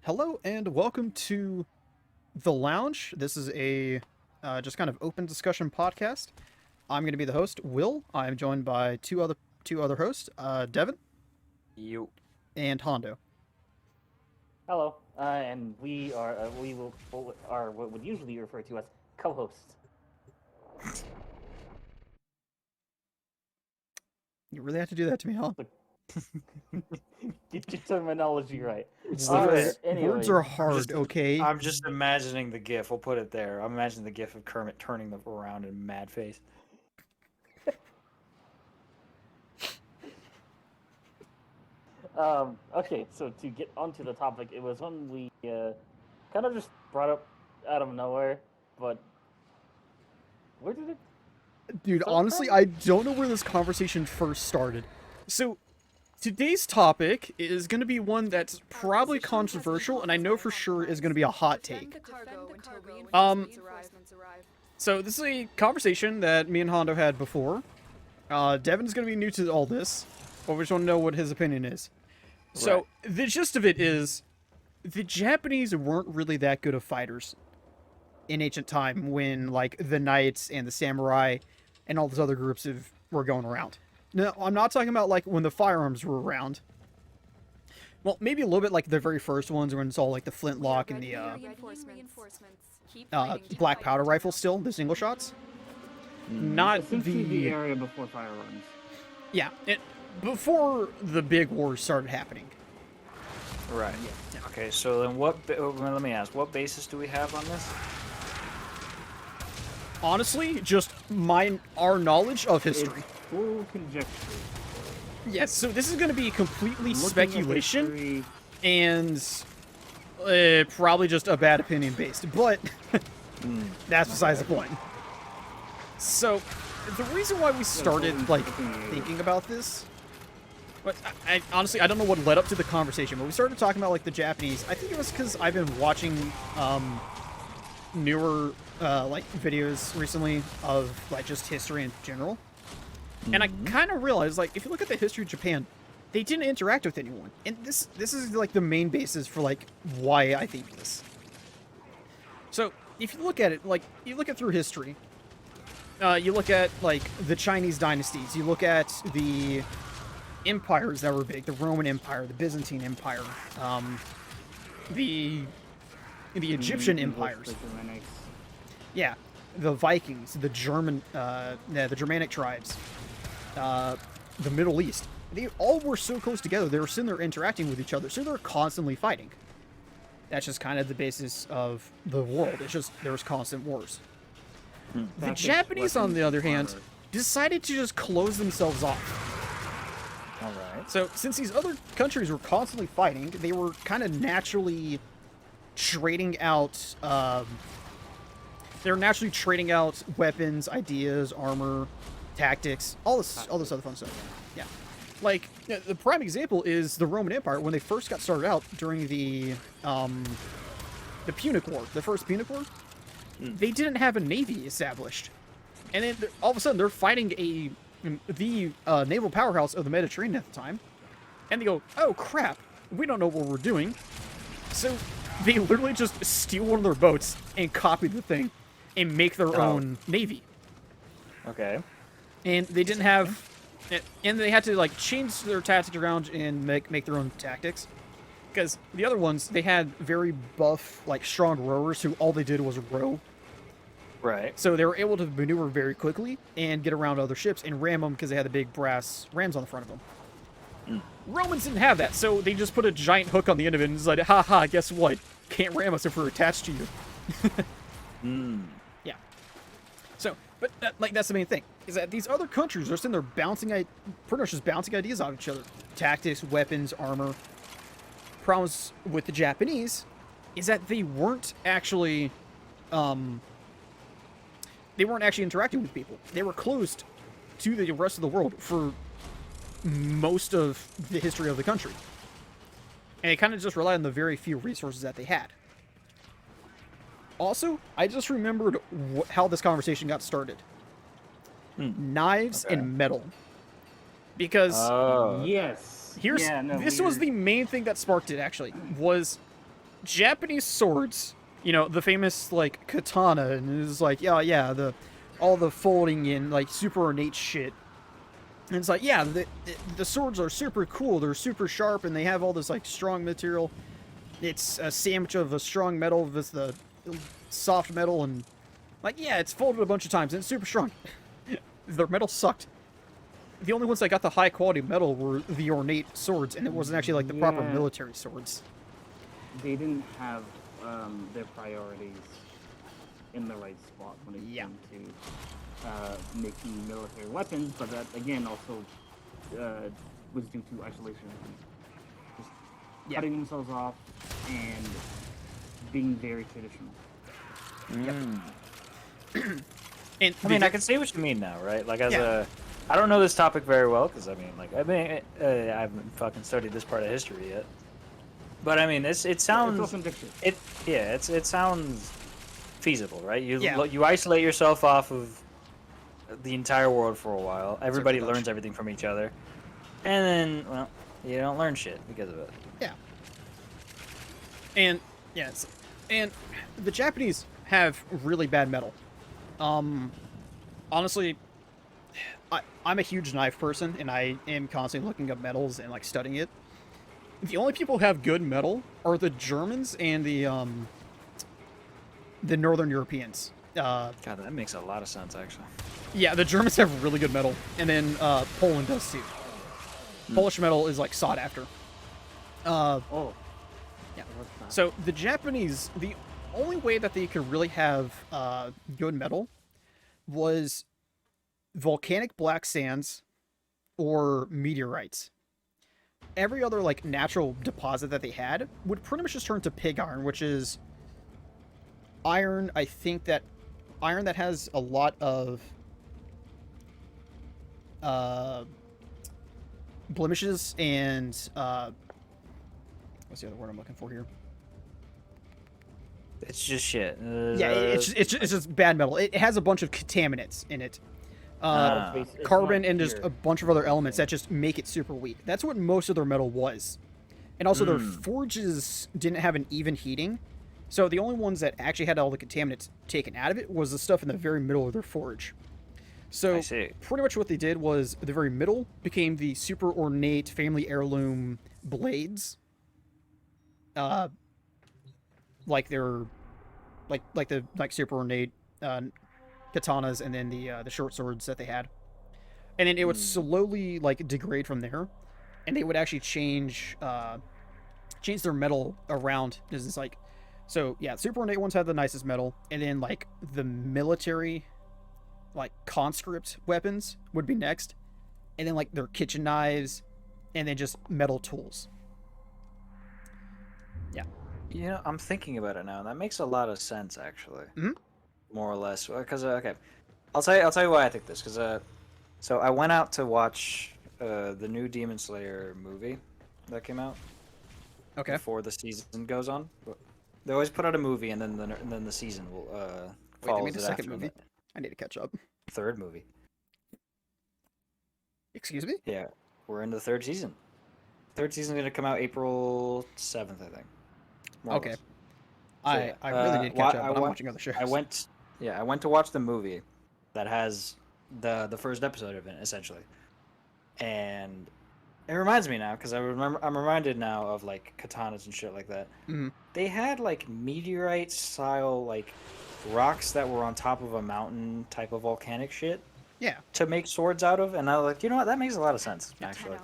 Hello and welcome to The Lounge. This is a just kind of open discussion podcast. I'm going to be the host, Will. I'm joined by two other hosts, Devin You. and Hondo. Hello, and we are what would usually be referred to as co-hosts. You really have to do that to me, huh? Get your terminology right. It's Words- Words are hard, okay? I'm just imagining the gif. We'll put it there. I'm imagining the gif of Kermit turning them around in mad face. Okay, so to get onto the topic, it was one we kind of just brought up out of nowhere, but where did it? Dude, So honestly, from- I don't know where this conversation first started. So, today's topic is going to be one that's probably controversial, and I know for sure is going to be a hot take. So this is a conversation that me and Hondo had before. Devin is going to be new to all this, but we just want to know what his opinion is. So the gist of it is, the Japanese weren't really that good of fighters in ancient time when, like, the knights and the samurai and all those other groups were going around. No, I'm not talking about, like, when the firearms were around. Well, maybe a little bit like the very first ones when it's all, like, the flintlock and the black powder rifle still, the single shots. Not Essentially the the... area before firearms. Yeah, before the big wars started happening. Right. Okay, so then let me ask, what basis do we have on this? Honestly, just our knowledge of history. It's full conjecture. Yes, so this is going to be completely Looking at speculation history, and probably just a bad opinion based, but that's besides the point. So, the reason why we started, like, thinking about this, but honestly, I don't know what led up to the conversation, but we started talking about, like, the Japanese. I think it was because I've been watching newer, like, videos recently of, like, just history in general. And I kind of realized, like, if you look at the history of Japan, they didn't interact with anyone. And this is, like, the main basis for, like, why I think this. So, if you look at it, like, you look at through history, you look at, like, the Chinese dynasties, you look at the empires that were big, the Roman Empire, the Byzantine Empire, the Egyptian empires. The Germanics. Yeah, the Vikings, the Germanic tribes, the Middle East. They all were so close together. They were sitting there interacting with each other, so they're constantly fighting. That's just kind of the basis of the world. It's just there was constant wars. The Tactics, Japanese, on the weapons, other hand, armor. decided to just close themselves off. All right. So, since these other countries were constantly fighting, they were kind of naturally trading out. They were naturally trading out weapons, ideas, armor, tactics, all this other fun stuff. Yeah, like the prime example is the Roman Empire when they first got started out during the Punic War, the first Punic War. They didn't have a navy established, and then all of a sudden they're fighting the naval powerhouse of the Mediterranean at the time, and they go, "Oh crap, we don't know what we're doing," so they literally just steal one of their boats and copy the thing and make their own navy. Okay. And they didn't have, and they had to, like, change their tactics around and make their own tactics, because the other ones, they had very buff, like, strong rowers who all they did was row. Right. So they were able to maneuver very quickly and get around other ships and ram them because they had the big brass rams on the front of them. Romans didn't have that, so they just put a giant hook on the end of it and decided, haha, guess what? Can't ram us if we're attached to you. Yeah. So, but that's the main thing, is that these other countries are sitting there pretty much just bouncing ideas off each other. Tactics, weapons, armor. Problems with the Japanese is that they weren't actually interacting with people. They were closed to the rest of the world for most of the history of the country. And they kind of just relied on the very few resources that they had. Also, I just remembered how this conversation got started. Knives and metal. Because Oh. Yes. here's Yeah, no, this was weird. the main thing that sparked it, actually, was Japanese swords, you know, the famous like katana, and it's like, yeah, all the folding in like super ornate shit. And it's like, yeah, the swords are super cool. They're super sharp, and they have all this like strong material. It's a sandwich of a strong metal with the soft metal, and like, yeah, it's folded a bunch of times and it's super strong. Their metal sucked. The only ones that got the high quality metal were the ornate swords, and it wasn't actually like the proper Yeah. military swords. They didn't have their priorities in the right spot when it Yeah. came to making military weapons, but that again also was due to isolation. Just Yeah. cutting themselves off and being very traditional. And I mean, I can see what you mean now, right? Like, as Yeah. I don't know this topic very well because I I haven't fucking studied this part of history yet. But I mean, it It's sounds also fiction. it sounds feasible, right? Yeah. You isolate yourself off of the entire world for a while. Everybody Dutch. learns everything from each other, and then, well, you don't learn shit because of it. Yeah. And yes, and the Japanese have really bad metal. Honestly, I'm a huge knife person, and I am constantly looking up metals and like studying it. The only people who have good metal are the Germans and the Northern Europeans. God, that makes a lot of sense, actually. Yeah, the Germans have really good metal, and then Poland does too. Polish metal is like sought after. Oh, Yeah. what's that? So the Japanese, the only way that they could really have good metal was volcanic black sands or meteorites. Every other like natural deposit that they had would pretty much just turn to pig iron, which is iron. I think that iron that has a lot of blemishes and what's the other word I'm looking for here? It's just shit. Yeah, it's just bad metal. It has a bunch of contaminants in it. It's Carbon not and just pure. a bunch of other elements that just make it super weak. That's what most of their metal was. And also their forges didn't have an even heating. So the only ones that actually had all the contaminants taken out of it was the stuff in the very middle of their forge. So I see. pretty much what they did was the very middle became the super ornate family heirloom blades. Like they're like the super ornate katanas, and then the short swords that they had, and then it would slowly like degrade from there, and they would actually change their metal around. This is like, so yeah, super ornate ones had the nicest metal, and then like the military like conscript weapons would be next, and then like their kitchen knives, and then just metal tools. Yeah. You know, I'm thinking about it now, and that makes a lot of sense, actually. Mhm. More or less, because okay, I'll tell you why I think this. Because so I went out to watch the new Demon Slayer movie that came out Okay. before the season goes on. They always put out a movie, and then the season will Wait, they follows made a it second after movie. I need to catch up. the third movie. Excuse me? Yeah, we're into the third season. Third season's gonna come out April 7th, I think. More or Okay. less. I yeah, really need to catch up, but I'm went- watching other shows. I went to watch the movie that has the first episode of it, essentially, and it reminds me now because I'm reminded now of like katanas and shit like that. Mhm. They had like meteorite style like rocks that were on top of a mountain type of volcanic shit Yeah. to make swords out of, and I was like, you know what, that makes a lot of sense actually.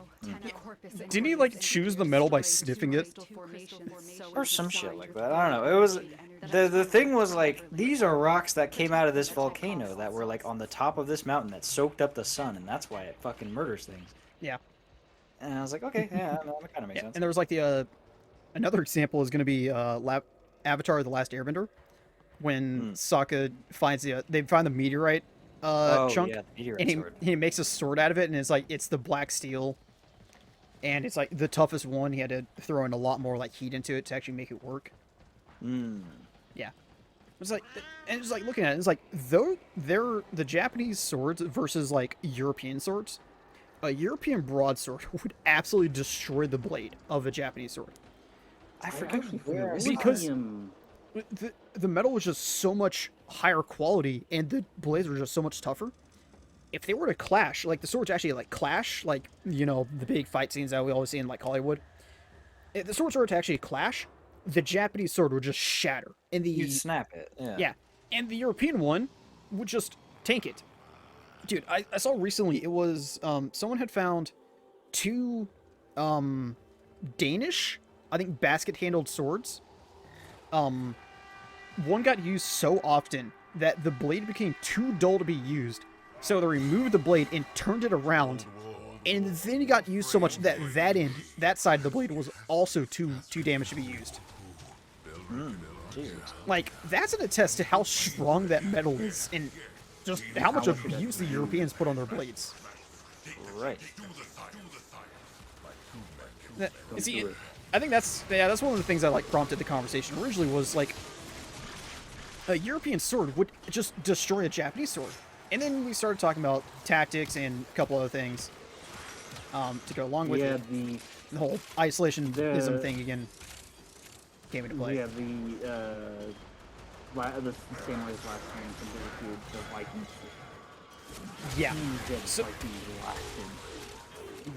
Didn't he, like, choose the metal by sniffing it? Or some shit like that. I don't know. It was the thing was like these are rocks that came out of this volcano that were like on the top of this mountain that soaked up the sun, and that's why it fucking murders things. Yeah. And I was like, okay, yeah, no, that kind of makes Yeah. sense. And there was like the another example is going to be Avatar: The Last Airbender, when Sokka finds they find the meteorite Oh chunk, yeah, the meteorite and sword. he makes a sword out of it, and it's like it's the black steel, and it's like the toughest one. He had to throw in a lot more like heat into it to actually make it work. Yeah. It's like, and it's like looking at it, it's like though they're the Japanese swords versus like European swords. A European broadsword would absolutely destroy the blade of a Japanese sword. I forget actually where I forget saw Because- it. The metal was just so much higher quality, and the blades were just so much tougher. If they were to clash, like the swords actually like clash, like the big fight scenes that we always see in like Hollywood. If the swords were to actually clash, the Japanese sword would just shatter, and You'd snap it. yeah, and the European one would just tank it. Dude, I saw recently it was someone had found two Danish, I think basket handled swords. One got used so often that the blade became too dull to be used. So they removed the blade and turned it around. And then it got used so much that that side of the blade was also too damaged to be used. Jeez. Like, that's an attest to how strong that metal is and just how much much it abuse the Europeans put on their blades. Right. See, I think that's one of the things that like prompted the conversation originally was like a European sword would just destroy a Japanese sword. And then we started talking about tactics and a couple other things to go along with it. The whole isolationism thing again came into play. Yeah, the samurai's last name compared to the Vikings. Yeah. So,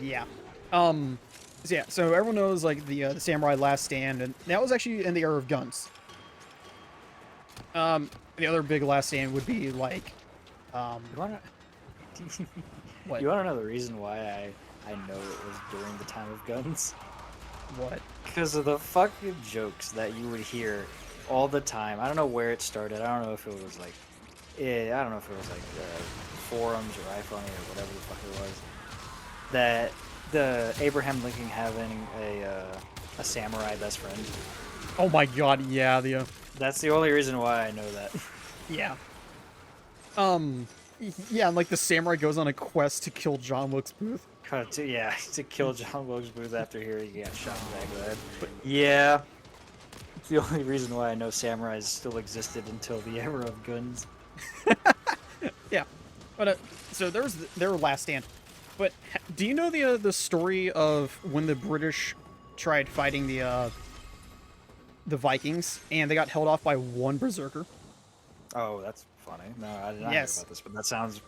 Yeah. So everyone knows like the samurai last stand, and that was actually in the era of guns. The other big last stand would be like, You wanna? what? You wanna know the reason why I know it was during the time of guns? What? Because of the fucking jokes that you would hear all the time. I don't know where it started. I don't know if it was like, I don't know if it was like forums or iFunny or whatever the fuck it was. That the Abraham Lincoln having a samurai best friend. Oh my god, yeah, That's the only reason why I know that. yeah. Yeah, and like the samurai goes on a quest to kill John Wilkes Booth. To kill John Wilkes Booth after hearing he got shot in the back of the head. But yeah, it's the only reason why I know samurais still existed until the era of guns. Yeah, but so there's their last stand. But do you know the story of when the British tried fighting the Vikings and they got held off by one berserker? Oh, that's funny. No, I did not Yes. hear about this, but that sounds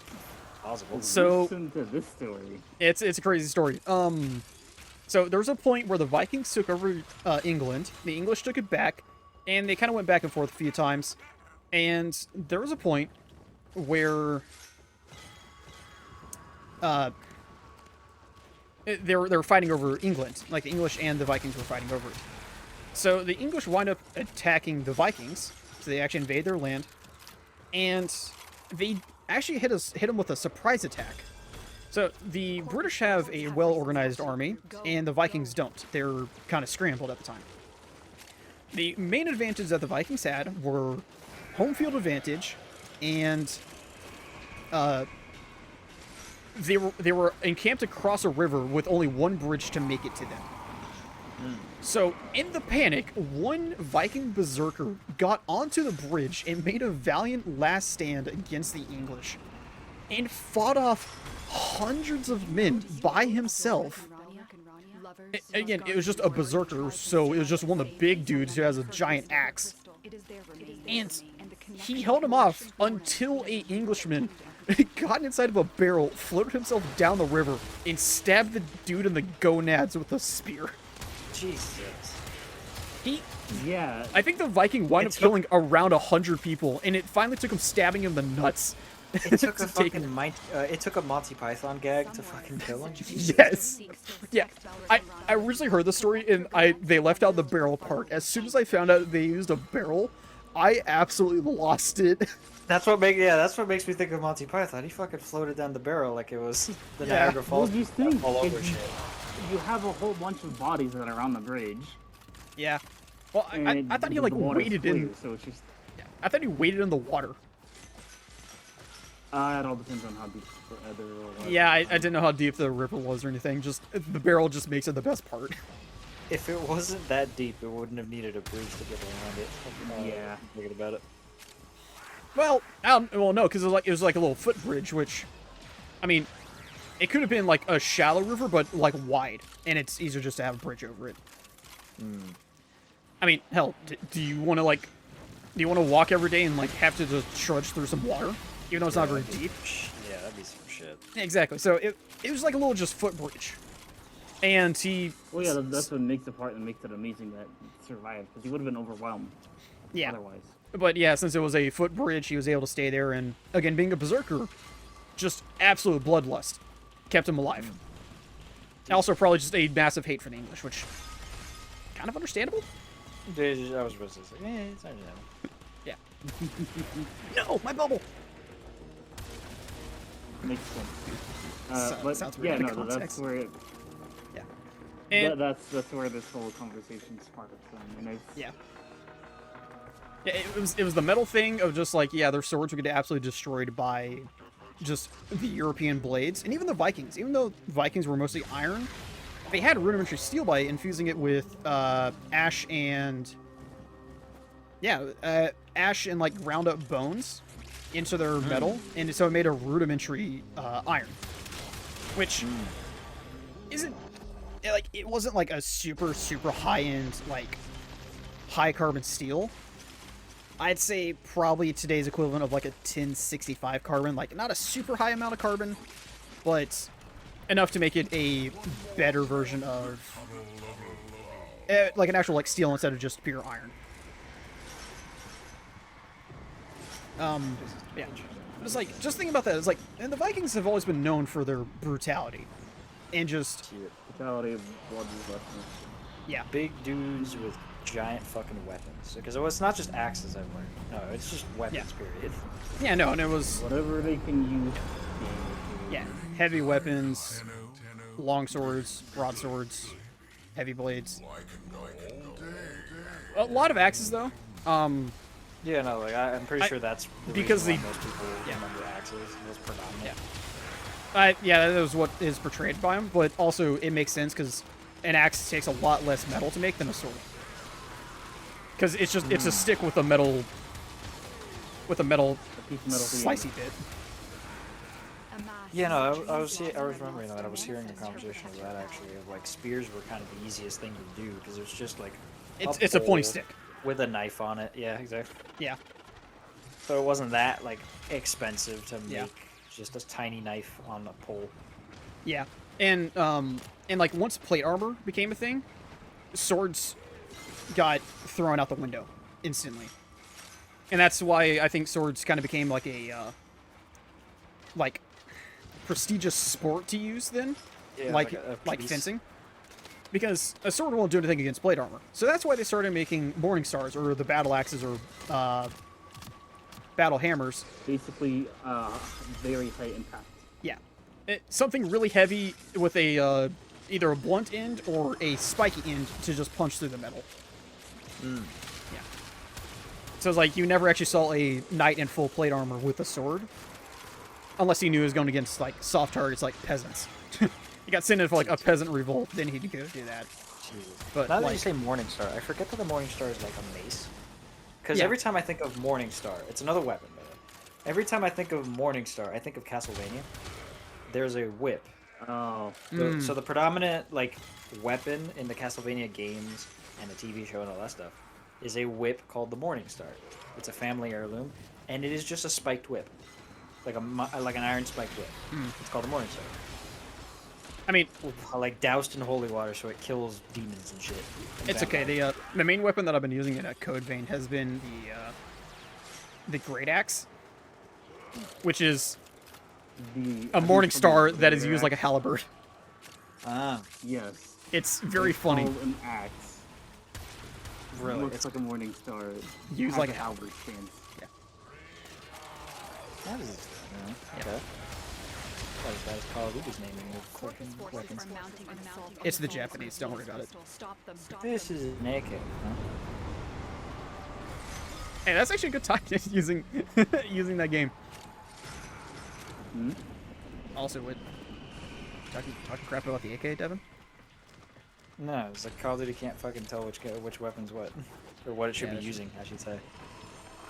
plausible. So listen to this story. it's a crazy story. So there was a point where the Vikings took over England, the English took it back, and they kind of went back and forth a few times. And there was a point where they were fighting over England, like the English and the Vikings were fighting over it. So the English wind up attacking the Vikings, so they actually invade their land, and they actually hit them with a surprise attack. So the British have a well-organized army, and the Vikings don't. They're kind of scrambled at the time. The main advantage that the Vikings had were home field advantage, and they were encamped across a river with only one bridge to make it to them. So, in the panic, one Viking berserker got onto the bridge and made a valiant last stand against the English, and fought off hundreds of men by himself. Again, it was just a berserker, so it was just one of the big dudes who has a giant axe. And he held him off until a Englishman got inside of a barrel, floated himself down the river, and stabbed the dude in the gonads with a spear. Jesus. I think the Viking wound up killing around 100 people, and it finally took him stabbing him in the nuts. It took a take fucking it took a Monty Python gag to fucking kill him. Yes. Yeah. I originally heard the story, and they left out the barrel part. As soon as I found out they used a barrel, I absolutely lost it. That's what makes me think of Monty Python. He fucking floated down the barrel like it was the Niagara Falls. Well, you think all over shit. you have a whole bunch of bodies that are on the bridge. Yeah. Well, I thought he like waded in. So it's just. I thought he waded in the water. It all depends on how deep the river was. Yeah, I didn't know how deep the river was or anything. Just the barrel just makes it the best part. If it wasn't that deep, it wouldn't have needed a bridge to get around it. Yeah. Thinking about it. Well, no, because it was like a little footbridge, which, I mean, it could have been like a shallow river, but like wide, and it's easier just to have a bridge over it. I mean, hell, do you want to like, do you want to walk every day and like have to just trudge through some water, even though it's not very deep? Yeah, that'd be some shit. Exactly. So it was like a little just footbridge, and he. Well, yeah, that's what makes the part that makes it amazing that he survived, because he would have been overwhelmed Yeah. otherwise. But yeah, since it was a footbridge, he was able to stay there, and again, being a berserker, just absolute bloodlust kept him alive. Also, probably just a massive hate for the English, which kind of understandable. I was supposed to say, it's understandable. Yeah. No, my bubble. Makes sense. But sounds weird yeah, in no, that's context. where it, Yeah. And that's where this whole conversation started from, and it's yeah. Yeah, it was the metal thing of just like, yeah, their swords would get absolutely destroyed by just the European blades, and even the Vikings. Even though Vikings were mostly iron, they had rudimentary steel by infusing it with ash and ash and like ground up bones into their metal, and so it made a rudimentary iron, which isn't like, it wasn't like a super high end like high carbon steel. I'd say probably today's equivalent of like a 1065 carbon, like not a super high amount of carbon, but enough to make it a better version of like an actual like steel instead of just pure iron. Yeah. It's like, just think about that. It's like, and the Vikings have always been known for their brutality, and just brutality, bloodlessness. yeah. Big dudes with giant fucking weapons. Because it's not just axes everywhere. No, it's just weapons, period. Yeah, no, and it was Whatever they can use. yeah, heavy weapons, long swords, broadswords, heavy blades. A lot of axes though. Yeah, no, like I'm pretty sure that's the because reason the- why most people remember axes was predominant. Yeah, that was what is portrayed by him, but also it makes sense because an axe takes a lot less metal to make than a sword. Because it's just it's a stick with a metal A piece of metal slicey bit. Yeah, no, I was remembering that I was hearing a conversation of that actually, of like spears were kind of the easiest thing to do because it's just like It's a pointy stick. with a knife on it. Yeah, exactly. Yeah. So it wasn't that like expensive to make Yeah. just a tiny knife on a pole. Yeah. And like once plate armor became a thing, swords got thrown out the window instantly. And that's why I think swords kind of became like a like prestigious sport to use then, Yeah, like a like piece. fencing. Because a sword won't do anything against plate armor. So that's why they started making morning stars or the battle axes or battle hammers. Basically, very high impact. Yeah. Something really heavy with a either a blunt end or a spiky end to just punch through the metal. Yeah. So it's like you never actually saw a knight in full plate armor with a sword. Unless he knew he was going against like soft targets like peasants. He got sent in for like a peasant revolt, then he'd go do that. Jesus. But Now that like, you say Morningstar, I forget that the Morningstar is like a mace. Because Yeah. every time I think of Morningstar, it's another weapon, by the way. Every time I think of Morningstar, I think of Castlevania. There's a whip. Oh, So the predominant like weapon in the Castlevania games and the TV show and all that stuff is a whip called the Morningstar. It's a family heirloom, and it is just a spiked whip, like an iron spiked whip. It's called a Morningstar. I mean, Like doused in holy water, so it kills demons and shit. and it's okay. vampires. The main weapon that I've been using in a Code Vein has been the Great Axe, which is a morning star that is used like a halberd. Ah, Yes. It's very It's funny. called an axe. really? Looks It's like a morning star. Used Has like a a halberd stance. that is, okay. That is Call of Duty's naming of fucking weapons. It's the Japanese. Don't worry about it. This is naked, huh? Hey, that's actually a good time using using that game. Also, with talking crap about the AK, Devin. No, it's like Call of Duty can't fucking tell which weapon's what, or what it should Yeah, be that's using, I should say.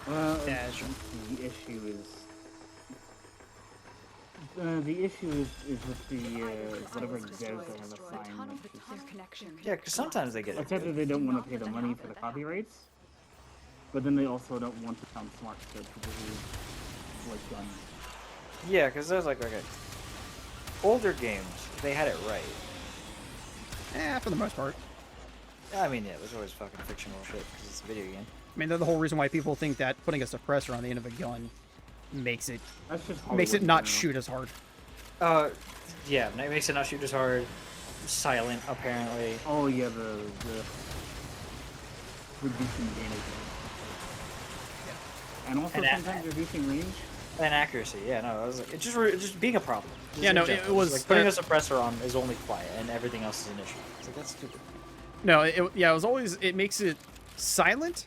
Well, Yeah, sure. the issue is The issue is with the whatever devs they have assigned. Yeah, because sometimes they get it. Except that they don't want to pay the money for the copyrights, but then they also don't want to sound smart to people who like guns. Yeah, because there's like, okay, older games, they had it right. For the most part. I mean, yeah, there's always fucking fictional shit because it's a video game. I mean, the whole reason why people think that putting a suppressor on the end of a gun makes it That's just not Hollywood, shoot as hard. Yeah, it makes it not shoot as hard. Silent, apparently. Oh yeah, the reducing damage. And also And sometimes reducing range. And accuracy, yeah, no, it was like, it's just being a problem. Just Yeah, in no, general. it was, like putting a suppressor on is only quiet, and everything else is an issue. It's like, that's stupid. No, it was always, it makes it silent,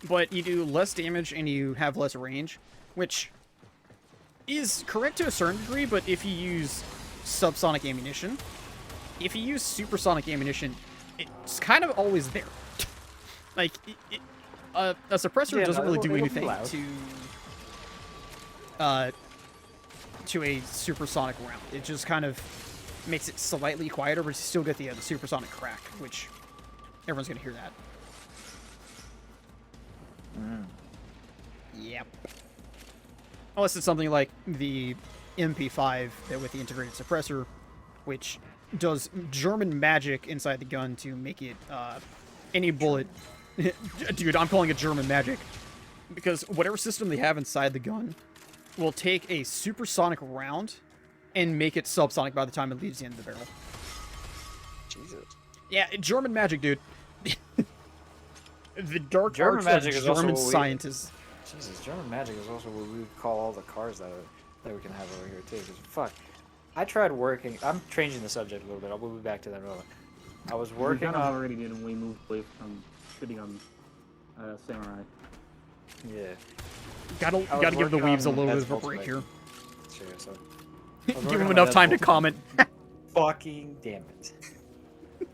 but you do less damage and you have less range, which is correct to a certain degree, but if you use subsonic ammunition, if you use supersonic ammunition, it's kind of always there. Like, a suppressor doesn't really do anything to a supersonic round. It just kind of makes it slightly quieter, but you still get the supersonic crack, which everyone's gonna hear that. Yep. Unless it's something like the MP5 that with the integrated suppressor, which does German magic inside the gun to make it any bullet. Dude, I'm calling it German magic because whatever system they have inside the gun will take a supersonic round and make it subsonic by the time it leaves the end of the barrel. Jesus. Yeah, German magic, dude. The dark German arts magic of is also German what we- scientists. Jesus, German magic is also what we would call all the cars that we can have over here too. Because fuck, I tried working. I'm changing the subject a little bit. I'll move back to that in a moment. I was working we on. already did when we moved away from sitting on samurai. Yeah. Gotta give the working weaves a on little bit Dad's of a break here. Volkswagen. Seriously. Give them enough time to comment. Fucking damn it. I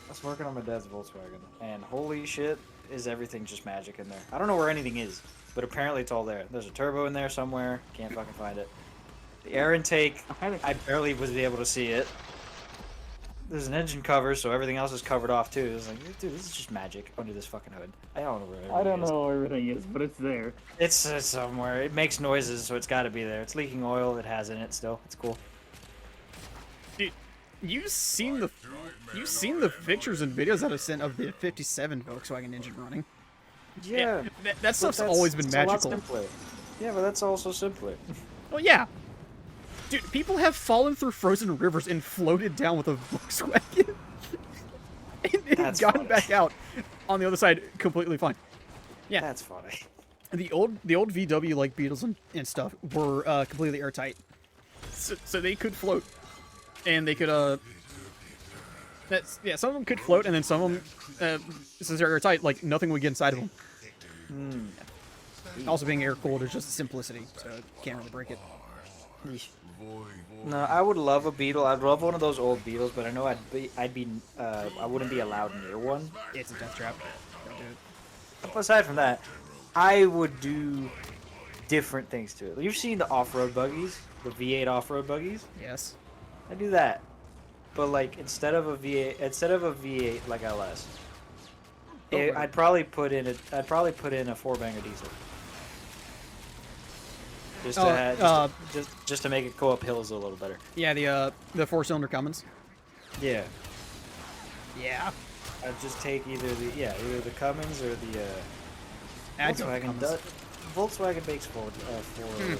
was working on my dad's Volkswagen, and holy shit, is everything just magic in there. I don't know where anything is, but apparently it's all there. There's a turbo in there somewhere. Can't fucking find it. The air intake, I barely was able to see it. There's an engine cover, so everything else is covered off too. It was like, dude, this is just magic under this fucking hood. I don't know where everything I don't is. know where everything is, but it's there. It's somewhere. It makes noises, so it's got to be there. It's leaking oil. It has in it still. It's cool. Dude, you've seen the pictures and videos that I sent of the 57 Volkswagen engine running. Yeah, that but stuff's that's- always been it's a lot magical. simpler. Yeah, but that's also simpler. Well, yeah. Dude, people have fallen through frozen rivers and floated down with a Volkswagen. and That's gotten funny. back out on the other side completely fine. Yeah. That's funny. The old VW like Beetles and stuff were completely airtight, so they could float, and they could some of them could float, and then some of them since they're airtight, like nothing would get inside of them. Also, being air cooled is just simplicity, so you can't really break it. No, I would love a Beetle. I'd love one of those old Beetles, but I know I wouldn't be allowed near one. It's a death trap. Don't do it. Aside from that, I would do different things to it. You've seen the off-road buggies, the V8 off-road buggies. Yes. I do that, but like instead of a V8 like LS, I'd probably put in a four-banger diesel. Just to make it go up hills a little better. Yeah, the 4-cylinder Cummins. Yeah. Yeah. I'd just take either the Cummins or the I'd go with Volkswagen. Cummins. Volkswagen makes four-cylinder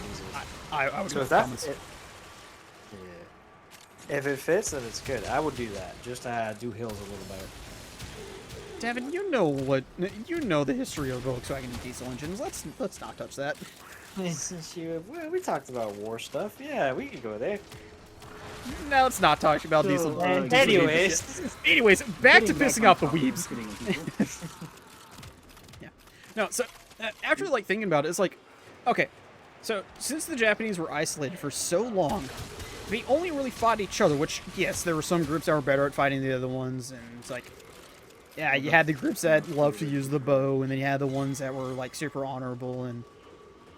diesels. I would So go if with that Cummins. if it fits, then it's good. I would do that just to do hills a little better. Davin, you know the history of Volkswagen and diesel engines. Let's not touch that. We talked about war stuff. Yeah, we could go there. Now let's not talk about So, diesel. anyways, back to Getting back pissing on off the topic, weebs. getting people. Yeah. No, so after like thinking about it, it's like, okay, so since the Japanese were isolated for so long, they only really fought each other. Which, yes, there were some groups that were better at fighting the other ones, and it's like, yeah, you had the groups that loved to use the bow, and then you had the ones that were like super honorable, and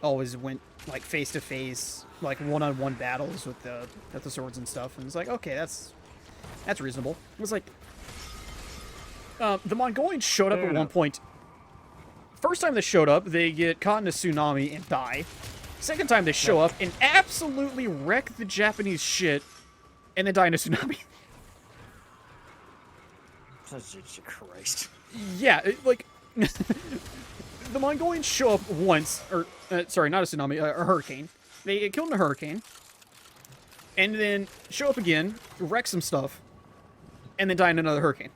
always went like face to face, like one-on-one battles with the swords and stuff. And it's like, okay, that's reasonable. It was like the Mongolians showed up Fair at one enough. point. First time they showed up, they get caught in a tsunami and die. Second time they show up and absolutely wreck the Japanese shit, and then die in a tsunami. Jesus Christ. Yeah, like the Mongolians show up once, or sorry, not a tsunami, a hurricane. They get killed in a hurricane, and then show up again, wreck some stuff, and then die in another hurricane.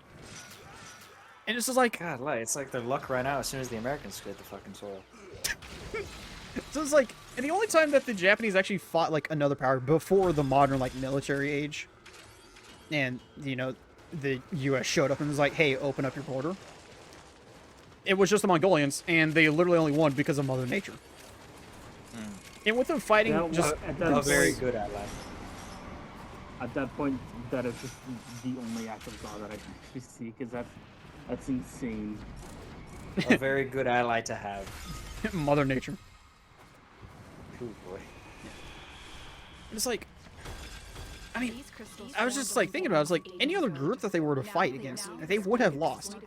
And it's just like, God, like, it's like their luck ran out as soon as the Americans hit the fucking soil. so it's like, and the only time that the Japanese actually fought like another power before the modern like military age, and you know, the U.S. showed up and was like, "Hey, open up your border." It was just the Mongolians, and they literally only won because of Mother Nature. And with them fighting, That just at that A point, very good ally. At that point, that is just the only act of God that I can actually see, because that's insane. A very good ally to have. Mother Nature. Oh boy. It's like, I mean, I was just like thinking about it. It's like any other group that they were to fight against, they would have lost.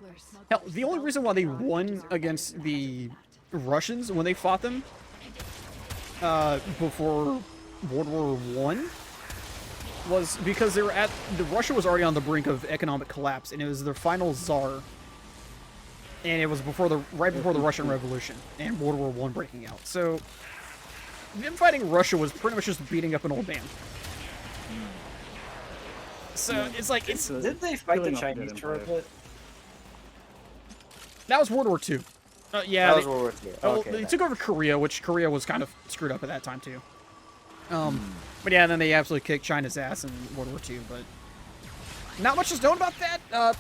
Hell, the only reason why they won against the Russians when they fought them before World War I was because they were Russia was already on the brink of economic collapse, and it was their final czar. And it was right before the Russian Revolution and World War I breaking out. So them fighting Russia was pretty much just beating up an old man. So it's like Didn't they fight the killing off Chinese that for a empire. bit? that was World War II. Yeah, That was World War II. Okay, they that- took over Korea, which Korea was kind of screwed up at that time too. But yeah, then they absolutely kicked China's ass in World War II. But not much is known about that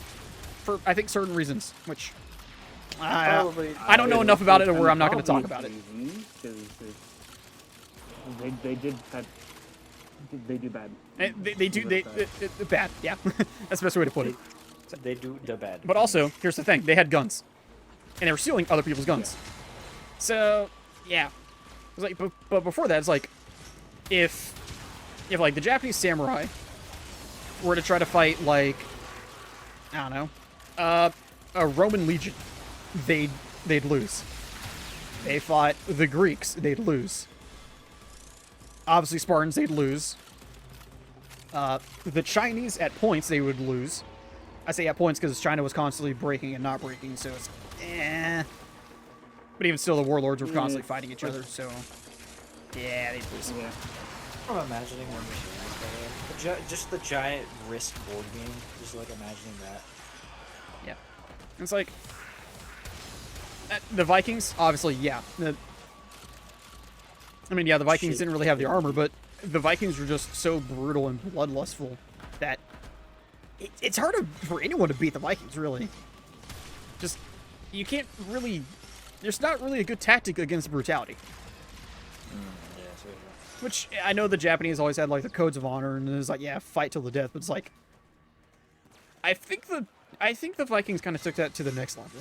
for I think certain reasons, which Probably. I don't know enough about it, or I'm not going to talk about it. They did that. They do bad. They do bad. Yeah, that's the best way to put it. They do the bad. But also, here's the thing: they had guns, and they were stealing other people's guns. So yeah, it's like, but before that, it's like if like the Japanese samurai were to try to fight like I don't know a Roman legion, they'd lose. They fought the Greeks, they'd lose. Obviously, Spartans, they'd lose. The Chinese, at points, they would lose. I say at points because China was constantly breaking and not breaking, so it's eh. But even still, the warlords were constantly fighting each other, so yeah, they'd lose. Yeah. I'm imagining one just the giant Risk board game. Just like imagining that. Yeah. It's like the Vikings, obviously, yeah. I mean, yeah, the Vikings didn't really have the armor, but the Vikings were just so brutal and bloodlustful that it's hard for anyone to beat the Vikings, really. Just, you can't really... There's not really a good tactic against brutality. Yeah, so Which, I know the Japanese always had, like, the codes of honor, and it's like, yeah, fight till the death, but it's like... I think the Vikings kind of took that to the next level.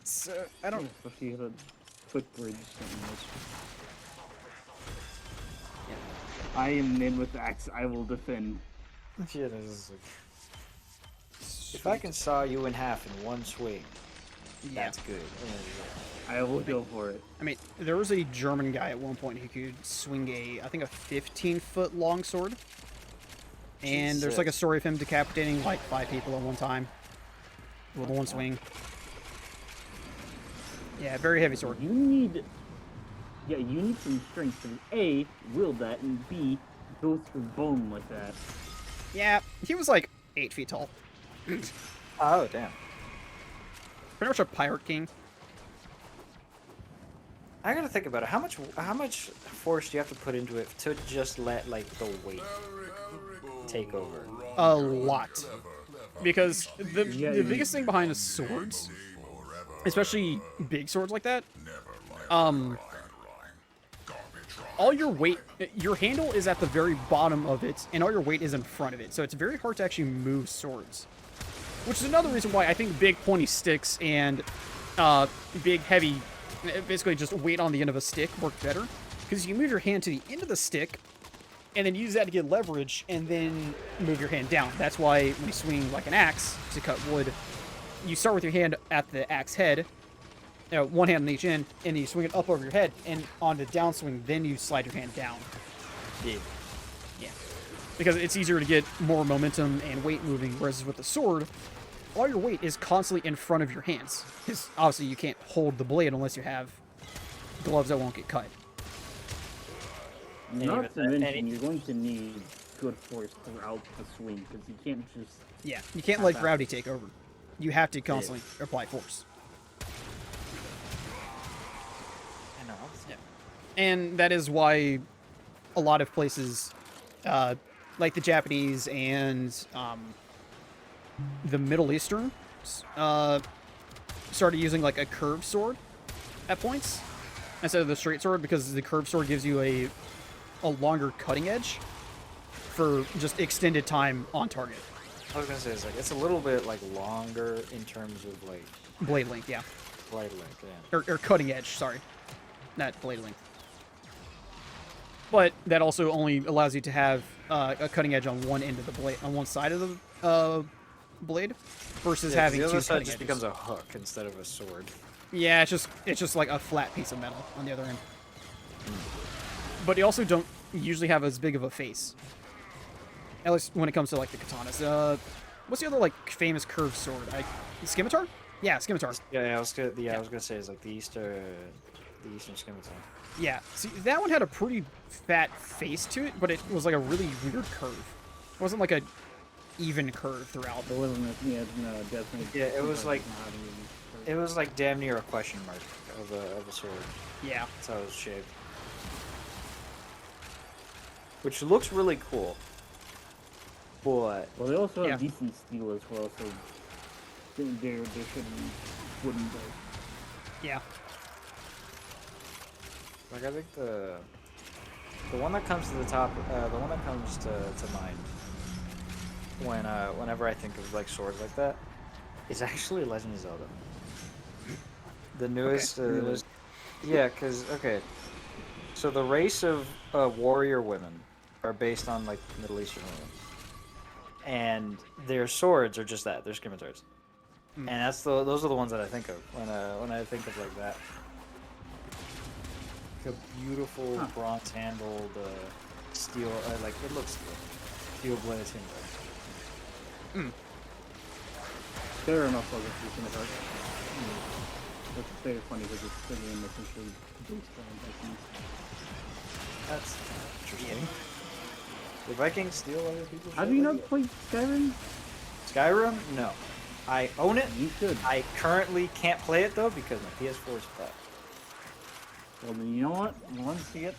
So, I don't... Especially the quick bridge. I am men with axe. I will defend. yeah, this is like... If I can saw you in half in one swing, Yeah. that's good. I will go for it. I mean, there was a German guy at one point who could swing I think a 15-foot long sword. And there's like a story of him decapitating like 5 people at one time with one swing. Yeah, very heavy sword. You need some strength to A, wield that, and B, go through bone like that. Yeah, he was like 8 feet tall. Oh, damn. Pretty much a pirate king. I gotta think about it. How much force do you have to put into it to just let like the weight take over? A lot. Because the Yeah, biggest thing behind the swords, especially big swords like that, all your weight, your handle is at the very bottom of it, and all your weight is in front of it. So it's very hard to actually move swords. Which is another reason why I think big pointy sticks and big, heavy, basically just weight on the end of a stick work better. Because you move your hand to the end of the stick, and then use that to get leverage, and then move your hand down. That's why when you swing like an axe to cut wood, you start with your hand at the axe head, one hand on each end, and you swing it up over your head, and on the downswing, then you slide your hand down. Yeah. Yeah. Because it's easier to get more momentum and weight moving, whereas with the sword, all your weight is constantly in front of your hands. Because obviously you can't hold the blade unless you have gloves that won't get cut. Not to mention, you're going to need good force throughout the swing, because you can't just... Yeah, you can't let gravity take over. You have to constantly apply force. I know. Yeah. And that is why a lot of places, like the Japanese and the Middle Eastern, started using like a curved sword at points instead of the straight sword, because the curved sword gives you a longer cutting edge for just extended time on target. I was gonna say it's a little bit like longer in terms of like Blade length, yeah. blade length, yeah. Or cutting edge, sorry. Not blade length. But that also only allows you to have a cutting edge on one end of the blade, on one side of the blade, versus having the two other side cutting just edges. becomes a hook instead of a sword. Yeah, it's just like a flat piece of metal on the other end. But you also don't usually have as big of a face. At least when it comes to like the katanas. What's the other like famous curved sword? Scimitar? Yeah, scimitar. Yeah, I was gonna say it's like the Eastern scimitar. Yeah. See, that one had a pretty fat face to it, but it was like a really weird curve. It wasn't like a even curve throughout. It wasn't no, definitely... Yeah, it was like damn near a question mark of a sword. Yeah. That's how it was shaped. Which looks really cool. But Well, they also have DC steel as well, so there should be wooden blades. Yeah. like I think the one that comes to the top, the one that comes to mind whenever I think of like swords like that is actually Legend of Zelda. The newest, yeah, because so the race of warrior women are based on like Middle Eastern women. And their swords are just that. They're scimitars. And those are the ones that I think of when I think of like that. Like a beautiful bronze-handled steel, like it looks steel-bladed timber. Fair enough, I'll get scimitars. That's very funny because it's the game essentially based on Vikings. That's interesting. The Vikings steal other people's. Have you not played Skyrim? Skyrim? No. I own it. You should. I currently can't play it though because my PS4 is flat. Well, then you know what? Once you get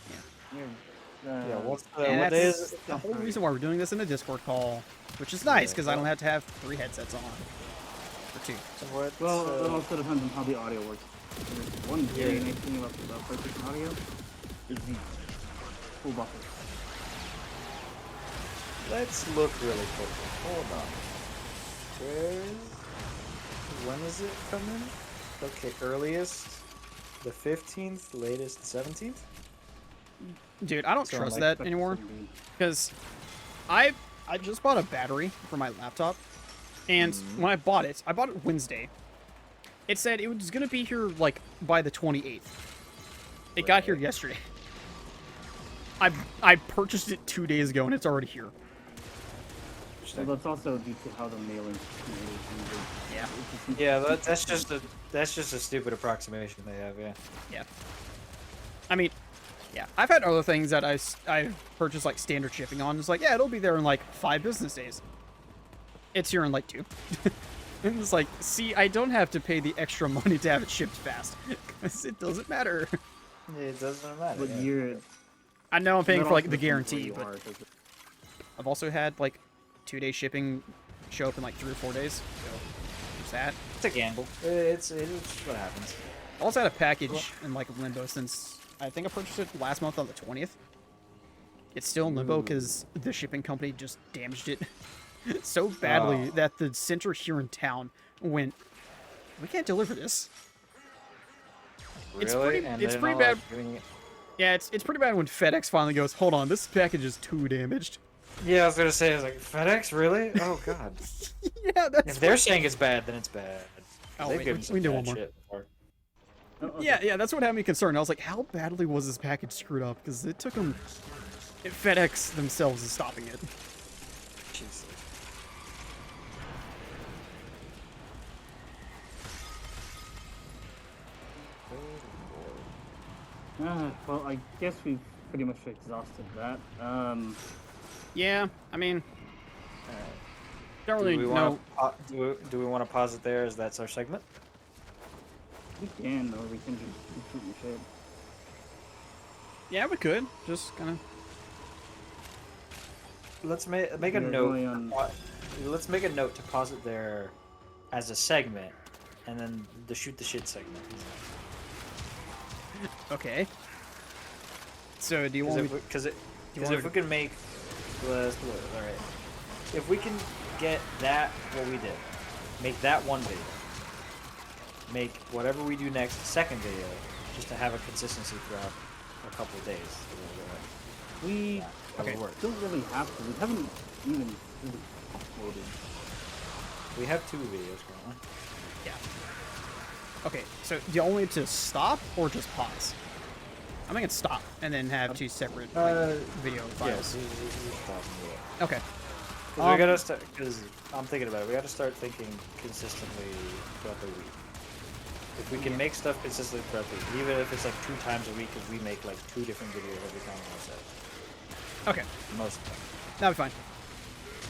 What's And what that's is the whole reason why we're doing this in a Discord call, which is nice because I don't have to have 3 headsets on. Or 2. what? Well, it also depends on how the audio works. There's one very nice thing about the PlayStation audio is the full buffer. Let's look really quick. Hold on. When is it coming? Okay, earliest the 15th, latest 17th. Dude, I don't So, trust like, that anymore because I just bought a battery for my laptop, and when I bought it Wednesday. It said it was gonna be here like by the 28th. It got here yesterday. I purchased it 2 days ago and it's already here. Well, that's also due to how the mailing Yeah. Yeah, that's just a stupid approximation they have. Yeah. Yeah. I mean, yeah. I've had other things that I purchased like standard shipping on. It's like, yeah, it'll be there in like 5 business days. It's here in like 2. And it's like, see, I don't have to pay the extra money to have it shipped fast. Because it doesn't matter. It doesn't matter. But yeah. I know I'm paying that for like also the depends where guarantee, you but are, 'cause I've also had like 2-day shipping show up in like 3 or 4 days. So there's that. It's a gamble. It's what happens. I also had a package in like limbo since I think I purchased it last month on the 20th. It's still in limbo because the shipping company just damaged it so badly that the center here in town went, we can't deliver this. It's Really? pretty- And it's they're pretty not, bad. like, giving it- Yeah, it's pretty bad when FedEx finally goes, hold on, this package is too damaged. Yeah, I was gonna say, I was like, FedEx, really? Oh god. Yeah, that's. If they're saying it's bad, then it's bad. Oh, They've wait, given we some can do bad one more. shit before. Oh, okay. Yeah, that's what had me concerned. I was like, how badly was this package screwed up? Because it took them. FedEx themselves is stopping it. Jesus. Well, I guess we've pretty much exhausted that. Yeah, I mean, don't Do really we know. want to do we want to pause it there as that's our segment? We can, or we can just keep shooting shit. Yeah, we could just kind of. Let's make a We are note. going on- Let's make a note to pause it there as a segment, and then the shoot the shit segment. Okay. So do you want me? Because you if want we can make, all right, if we can get that what we did, make that one video, make whatever we do next second video, just to have a consistency throughout a couple of days. We That Okay. would work. don't really have to. We haven't even really uploaded. We have 2 videos going. Yeah. Okay. So do you want me to stop or just pause? I'm gonna stop and then have 2 separate video files. Yes. Okay. We gotta start, because I'm thinking about it. We gotta start thinking consistently throughout the week. If we can make stuff consistently throughout the week, even if it's like 2 times a week, because we make like 2 different videos every time we set. Okay. Most of them. That'll be fine.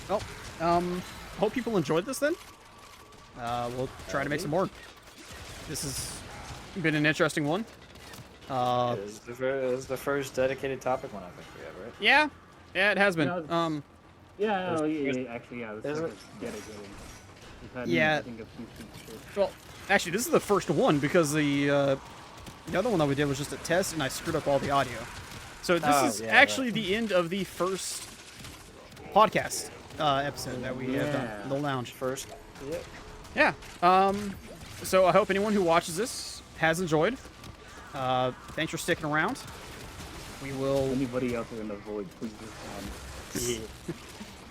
Well, hope people enjoyed this then. We'll try to make some more. This has been an interesting one. This is the first dedicated topic one I think we have, right? Yeah, it has been. No, Yeah, no, There's- actually, yeah. This there's is a- dedicated. We've had, Yeah. I think, a few shit. Well, actually, this is the first one because the other one that we did was just a test, and I screwed up all the audio. So this Oh, is yeah, actually right. the end of the first podcast episode that we have Yeah. done, the lounge. First. Yeah. Yeah. So I hope anyone who watches this has enjoyed. Thanks for sticking around. We will. Anybody out there in the void, please respond.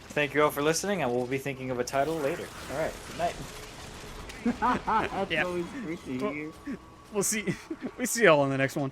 Thank you all for listening, and we'll be thinking of a title later. All right. Good night. That's Yeah. always great to hear. We'll see. We see y'all on the next one.